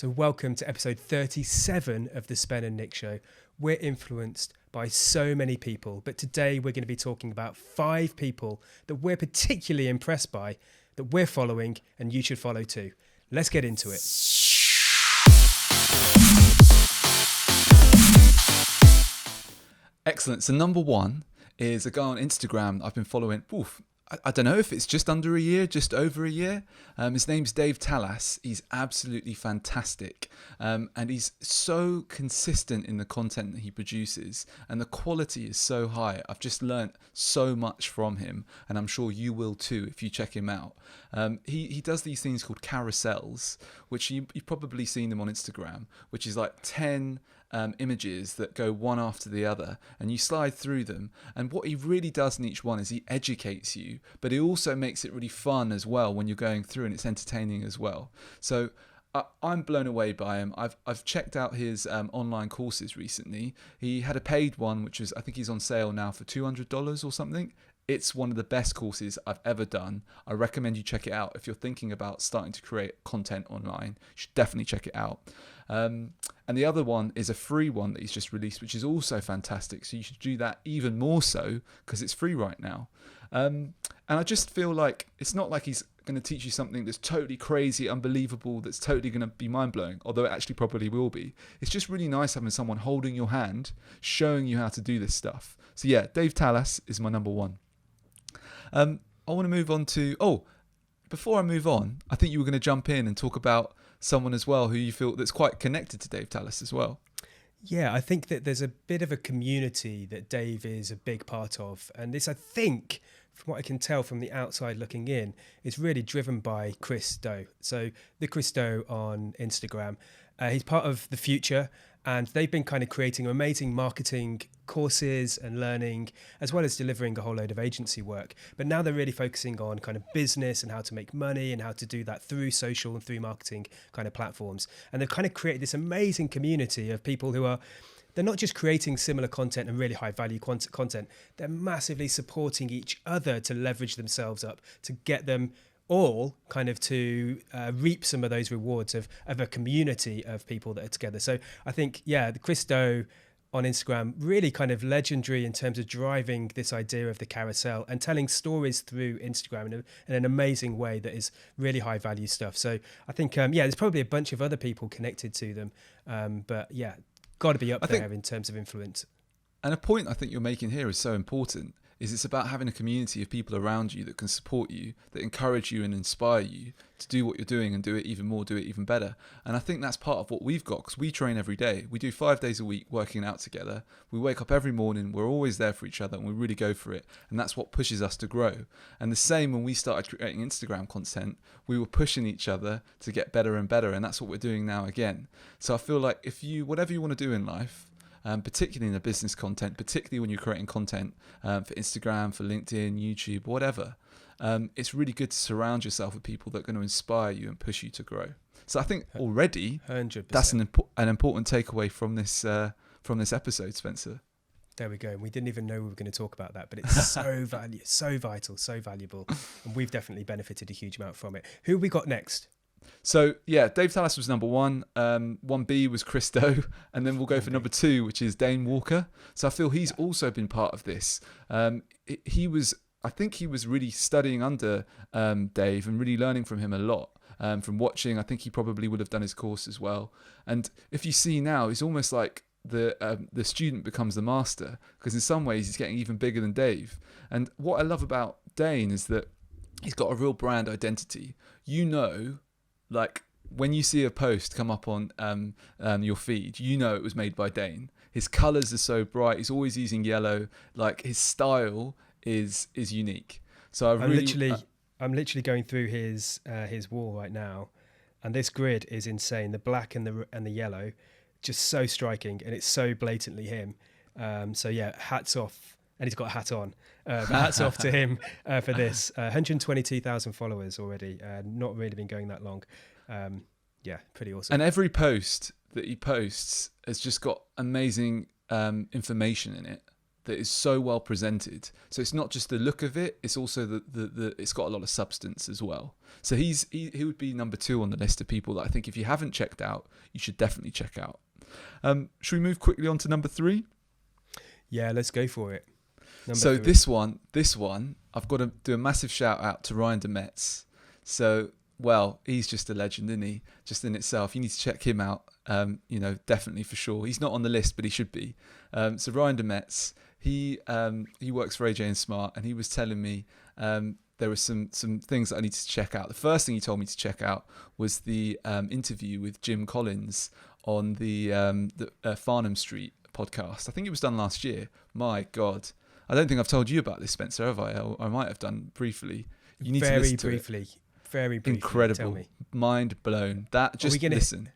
So welcome to episode 37 of the Spen and Nick Show. We're influenced by so many people, but today we're going to be talking about 5 people that we're particularly impressed by, that we're following, and you should follow too. Let's get into it. Excellent. So number 1 is a guy on Instagram I've been following. I don't know if it's just under a year, just over a year. His name's Dave Talas. He's absolutely fantastic. And he's so consistent in the content that he produces. And the quality is so high. I've just learnt so much from him. And I'm sure you will too if you check him out. He does these things called carousels, which you've probably seen them on Instagram, which is like 10 images that go one after the other, and you slide through them, and what he really does in each one is he educates you, but he also makes it really fun as well when you're going through, and it's entertaining as well. So I'm blown away by him. I've checked out his online courses recently. He had a paid one, which is, I think he's on sale now for $200 or something. It's one of the best courses I've ever done. I recommend you check it out. If you're thinking about starting to create content online, you should definitely check it out. And the other one is a free one that he's just released, which is also fantastic. So you should do that even more so because it's free right now. And I just feel like it's not like he's going to teach you something that's totally crazy, unbelievable, that's totally going to be mind-blowing, although it actually probably will be. It's just really nice having someone holding your hand, showing you how to do this stuff. So yeah, Dave Talas is my number 1. I want to move on to... before I move on, I think you were going to jump in and talk about someone as well who you feel that's quite connected to Dave Talas as well. Yeah, I think that there's a bit of a community that Dave is a big part of. And this, I think, from what I can tell from the outside looking in, is really driven by Chris Do. So the Chris Do on Instagram, he's part of The Future, and they've been kind of creating amazing marketing courses and learning, as well as delivering a whole load of agency work. But now they're really focusing on kind of business and how to make money and how to do that through social and through marketing kind of platforms. And they've kind of created this amazing community of people who are, they're not just creating similar content and really high value content, they're massively supporting each other to leverage themselves up, to get them all kind of to reap some of those rewards of a community of people that are together. So I think, yeah, the Chris Do on Instagram, really kind of legendary in terms of driving this idea of the carousel and telling stories through Instagram in an amazing way that is really high value stuff. So I think, there's probably a bunch of other people connected to them. But yeah, got to be up there in terms of influence. And a point I think you're making here is so important. It's about having a community of people around you that can support you, that encourage you and inspire you to do what you're doing and do it even more, do it even better. And I think that's part of what we've got, because we train every day. We do 5 days a week working out together. We wake up every morning. We're always there for each other and we really go for it. And that's what pushes us to grow. And the same when we started creating Instagram content, we were pushing each other to get better and better. And that's what we're doing now again. So I feel like whatever you want to do in life, particularly in the business content, particularly when you're creating content for Instagram, for LinkedIn, YouTube, whatever, it's really good to surround yourself with people that are going to inspire you and push you to grow. So I think already 100%. That's an important takeaway from this episode, Spencer. There we go. And we didn't even know we were going to talk about that, but it's so so vital, so valuable. And we've definitely benefited a huge amount from it. Who have we got next? So yeah, Dave Talas was number 1. 1B was Chris Do, and then we'll go for number 2, which is Dane Walker. So I feel he's also been part of this. I think he was really studying under Dave and really learning from him a lot. From watching, I think he probably would have done his course as well. And if you see now, it's almost like the student becomes the master, because in some ways he's getting even bigger than Dave. And what I love about Dane is that he's got a real brand identity. Like when you see a post come up on your feed, it was made by Dane. His colours are so bright. He's always using yellow. Like his style is unique. So I'm literally going through his wall right now, and this grid is insane. The black and the yellow, just so striking, and it's so blatantly him. So yeah, hats off. And he's got a hat on. But hats off to him for this. 122,000 followers already. Not really been going that long. Pretty awesome. And every post that he posts has just got amazing information in it that is so well presented. So it's not just the look of it, it's also the it's got a lot of substance as well. So he would be number 2 on the list of people that I think if you haven't checked out, you should definitely check out. Should we move quickly on to number 3? Yeah, let's go for it. So 3. this one, I've got to do a massive shout out to Ryan DeMetz. So, well, he's just a legend, isn't he? Just in itself, you need to check him out. Definitely for sure. He's not on the list, but he should be. So Ryan DeMetz, he works for AJ and Smart, and he was telling me there were some things that I needed to check out. The first thing he told me to check out was the interview with Jim Collins on the Farnham Street podcast. I think it was done last year. My God. I don't think I've told you about this, Spencer, have I? I might have done briefly. You need to listen to it. Very briefly. Incredible. Tell me. Mind blown. Listen.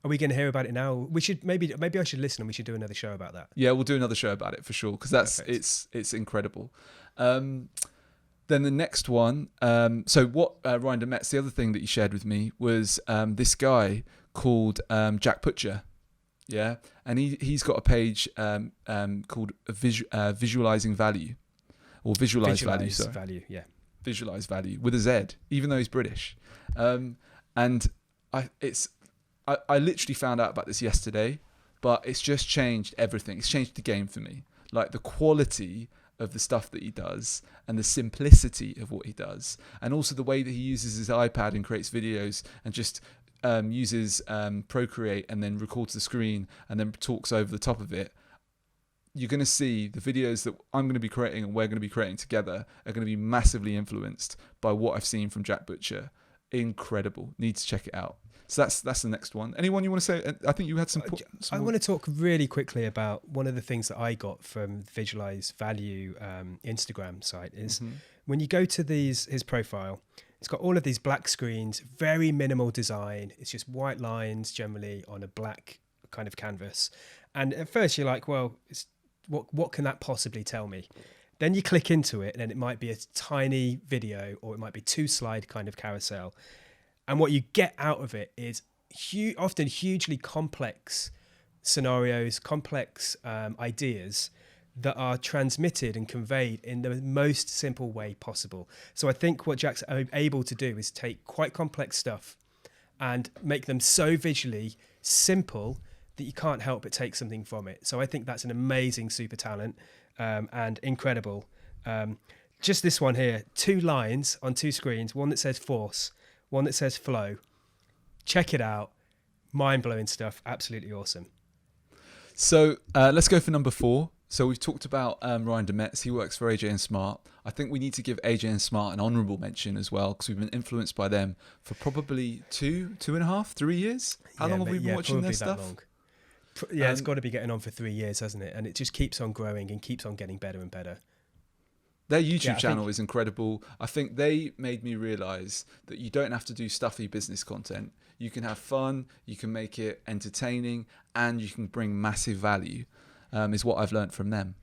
Are we going to hear about it now? We should maybe I should listen and we should do another show about that. Yeah, we'll do another show about it for sure because it's incredible. Then the next one. So what Ryan DeMetz, the other thing that he shared with me was this guy called Jack Butcher. Yeah, and he's got a page called Visualizing Value, or Visualise Value. Sorry. Value, yeah. Visualise Value with a Z, even though he's British. And I literally found out about this yesterday, but it's just changed everything. It's changed the game for me. Like the quality of the stuff that he does and the simplicity of what he does, and also the way that he uses his iPad and creates videos and just uses Procreate and then records the screen and then talks over the top of it. You're going to see the videos that I'm going to be creating and we're going to be creating together are going to be massively influenced by what I've seen from Jack Butcher. Incredible. Need to check it out. So that's the next one. Anyone you want to say? I think you had some I want to talk really quickly about one of the things that I got from Visualise Value Instagram site is when you go to his profile, it's got all of these black screens, very minimal design. It's just white lines generally on a black kind of canvas. And at first you're like, well, what can that possibly tell me? Then you click into it and it might be a tiny video or it might be 2-slide kind of carousel. And what you get out of it is often hugely complex scenarios, complex ideas that are transmitted and conveyed in the most simple way possible. So I think what Jack's able to do is take quite complex stuff and make them so visually simple that you can't help but take something from it. So I think that's an amazing super talent and incredible. Just this one here, 2 lines on 2 screens, one that says force, one that says flow. Check it out. Mind-blowing stuff. Absolutely awesome. So let's go for number 4. So we've talked about Ryan DeMetz. He works for AJ and Smart. I think we need to give AJ and Smart an honourable mention as well because we've been influenced by them for probably 2.5, 3 years. How long have we been watching their stuff? Long. It's got to be getting on for 3 years, hasn't it? And it just keeps on growing and keeps on getting better and better. Their YouTube channel is incredible. I think they made me realise that you don't have to do stuffy business content. You can have fun, you can make it entertaining, and you can bring massive value, is what I've learned from them.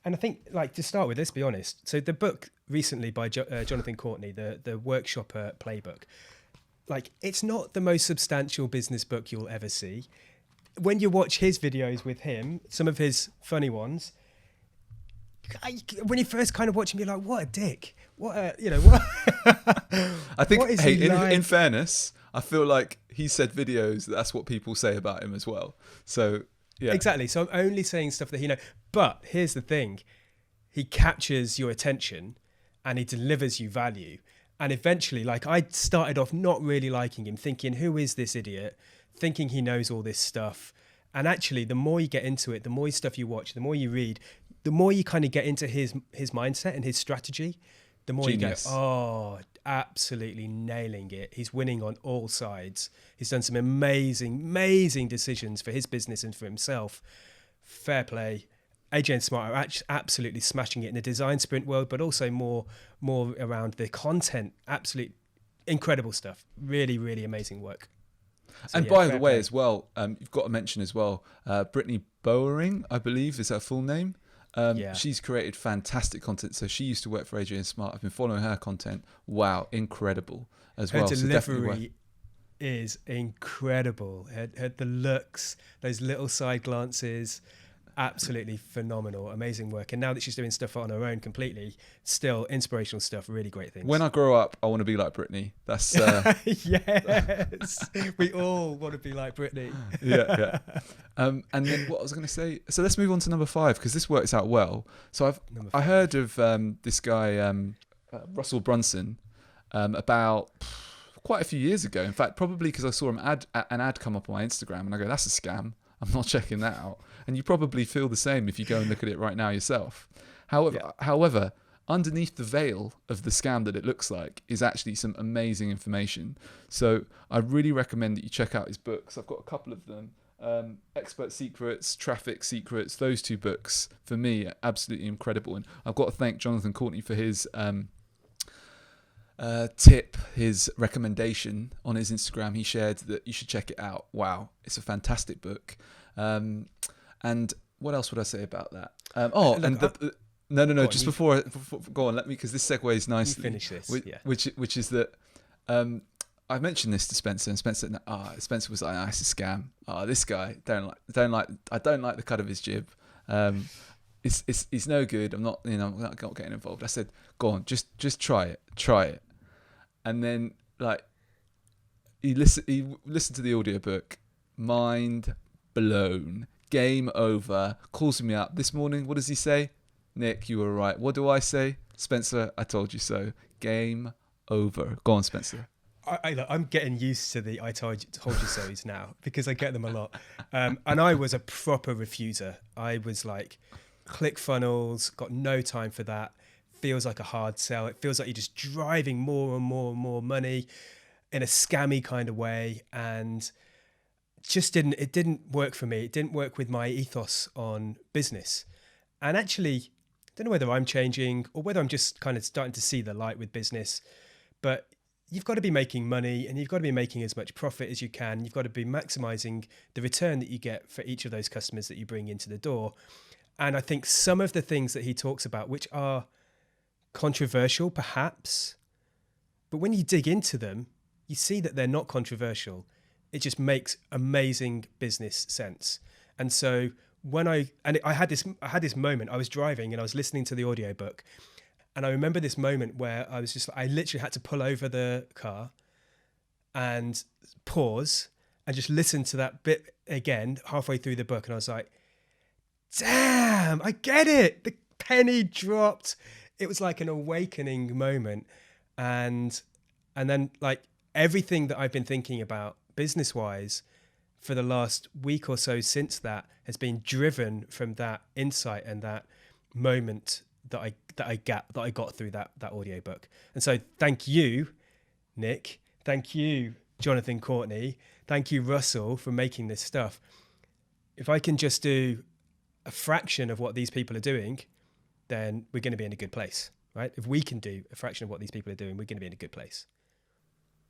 And I think, like, to start with, let's be honest. So the book recently by Jonathan Courtney, the Workshop Playbook, like, it's not the most substantial business book you'll ever see. When you watch his videos with him, some of his funny ones, when you first kind of watch him, you're like, what a dick. What. I think, in fairness, I feel like he said videos, that's what people say about him as well. So, yeah. Exactly. So I'm only saying stuff that he knows. But here's the thing. He captures your attention and he delivers you value. And eventually, like, I started off not really liking him, thinking, who is this idiot? Thinking he knows all this stuff. And actually, the more you get into it, the more stuff you watch, the more you read, the more you kind of get into his mindset and his strategy, the more Genius. You go, oh, absolutely nailing it. He's winning on all sides. He's done some amazing decisions for his business and for himself. Fair play. AJ and Smart are absolutely smashing it in the design sprint world, but also more around the content. Absolute incredible stuff. Really, really amazing work. So, and by the way, as well, you've got to mention as well, Brittany Bowering, I believe, is her full name. She's created fantastic content. So she used to work for AJ and Smart. I've been following her content. Wow, incredible as well. Her delivery is incredible. Her the looks, those little side glances. absolutely phenomenal, amazing work. And now that she's doing stuff on her own completely, still inspirational stuff, really great things. When I grow up, I want to be like Britney. That's yes, we all want to be like Britney. yeah. And then what I was going to say. So let's move on to number 5 because this works out well. So I heard of this guy Russell Brunson about quite a few years ago. In fact, probably because I saw an ad come up on my Instagram, and I go, "That's a scam. I'm not checking that out." And you probably feel the same if you go and look at it right now yourself. However, underneath the veil of the scam that it looks like is actually some amazing information. So I really recommend that you check out his books. I've got a couple of them. Expert Secrets, Traffic Secrets, those 2 books for me are absolutely incredible. And I've got to thank Jonathan Courtney for his his recommendation on his Instagram. He shared that you should check it out. Wow, it's a fantastic book. And what else would I say about that? No. Just before go on, let me, because this segues nicely. You finish this, which is that I mentioned this to Spencer, and Spencer was like, "It's a scam. This guy I don't like the cut of his jib. It's no good. I'm not getting involved." I said, "Go on, just try it." And then he listened to the audiobook, mind blown. Game over. Calls me up this morning. What does he say? "Nick, you were right." What do I say? "Spencer, I told you so." Game over. Go on, Spencer. I'm getting used to the "I told you so's" now because I get them a lot. And I was a proper refuser. I was like, ClickFunnels, got no time for that. Feels like a hard sell. It feels like you're just driving more and more and more money in a scammy kind of way. And it didn't work for me. It didn't work with my ethos on business. And actually, I don't know whether I'm changing or whether I'm just kind of starting to see the light with business, but you've got to be making money and you've got to be making as much profit as you can. You've got to be maximizing the return that you get for each of those customers that you bring into the door. And I think some of the things that he talks about, which are controversial perhaps, but when you dig into them, you see that they're not controversial. It just makes amazing business sense. And so I had this moment, I was driving and I was listening to the audiobook, and I remember this moment where I literally had to pull over the car and pause and just listen to that bit again halfway through the book. And I was like, damn, I get it. The penny dropped. It was like an awakening moment. And then everything that I've been thinking about business-wise for the last week or so since that has been driven from that insight and that moment that I got through that audiobook. And so thank you, Nick. Thank you, Jonathan Courtney. Thank you, Russell, for making this stuff. If I can just do a fraction of what these people are doing, then we're going to be in a good place, right? If we can do a fraction of what these people are doing, we're going to be in a good place.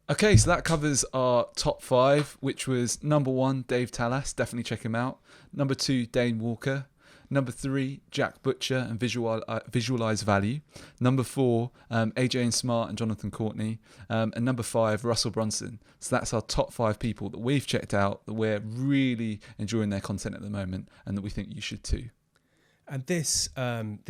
Okay, so that covers our top 5, which was number 1, Dave Talas. Definitely check him out. Number 2, Dane Walker. Number 3, Jack Butcher and Visualise Value. Number 4, AJ and Smart and Jonathan Courtney. And number 5, Russell Brunson. So that's our top 5 people that we've checked out, that we're really enjoying their content at the moment, and that we think you should too. And this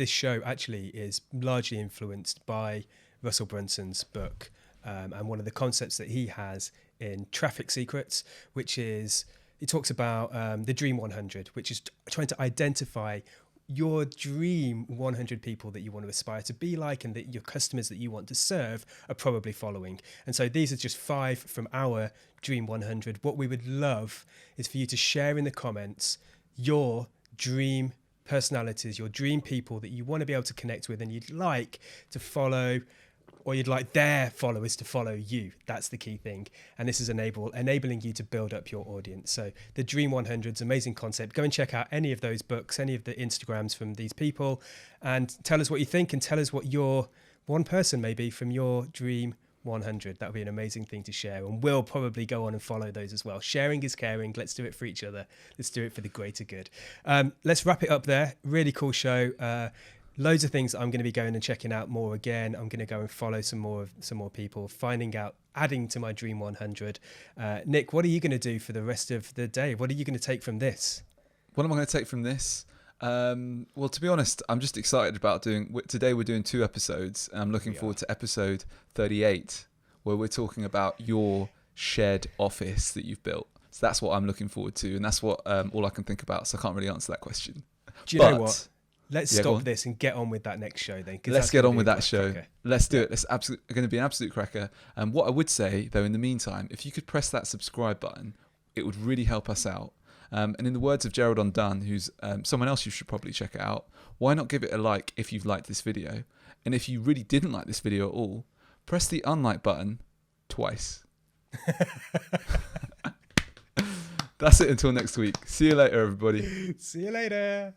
show actually is largely influenced by Russell Brunson's book, and one of the concepts that he has in Traffic Secrets, which is, he talks about the Dream 100, which is trying to identify your dream 100 people that you want to aspire to be like, and that your customers that you want to serve are probably following. And so these are just 5 from our Dream 100. What we would love is for you to share in the comments your dream personalities, your dream people that you want to be able to connect with and you'd like to follow, or you'd like their followers to follow you. That's the key thing. And this is enabling you to build up your audience. So the Dream 100's amazing concept. Go and check out any of those books, any of the Instagrams from these people, and tell us what you think, and tell us what your one person may be from your Dream 100. That would be an amazing thing to share. And we'll probably go on and follow those as well. Sharing is caring. Let's do it for each other. Let's do it for the greater good. Let's wrap it up there. Really cool show. Loads of things I'm going to be going and checking out more again. I'm going to go and follow some more people, finding out, adding to my Dream 100. Nick, what are you going to do for the rest of the day? What are you going to take from this? What am I going to take from this? Well, to be honest, I'm just excited about today we're doing 2 episodes, and I'm looking forward to episode 38, where we're talking about your shared office that you've built. So that's what I'm looking forward to, and that's what all I can think about, so I can't really answer that question. Do you know what? Let's stop this and get on with that next show then. Let's get on with that show. Cracker. Let's do it. It's going to be an absolute cracker. And what I would say, though, in the meantime, if you could press that subscribe button, it would really help us out. And in the words of Gerald Undone, who's someone else you should probably check out, why not give it a like if you've liked this video? And if you really didn't like this video at all, press the unlike button twice. That's it until next week. See you later, everybody. See you later.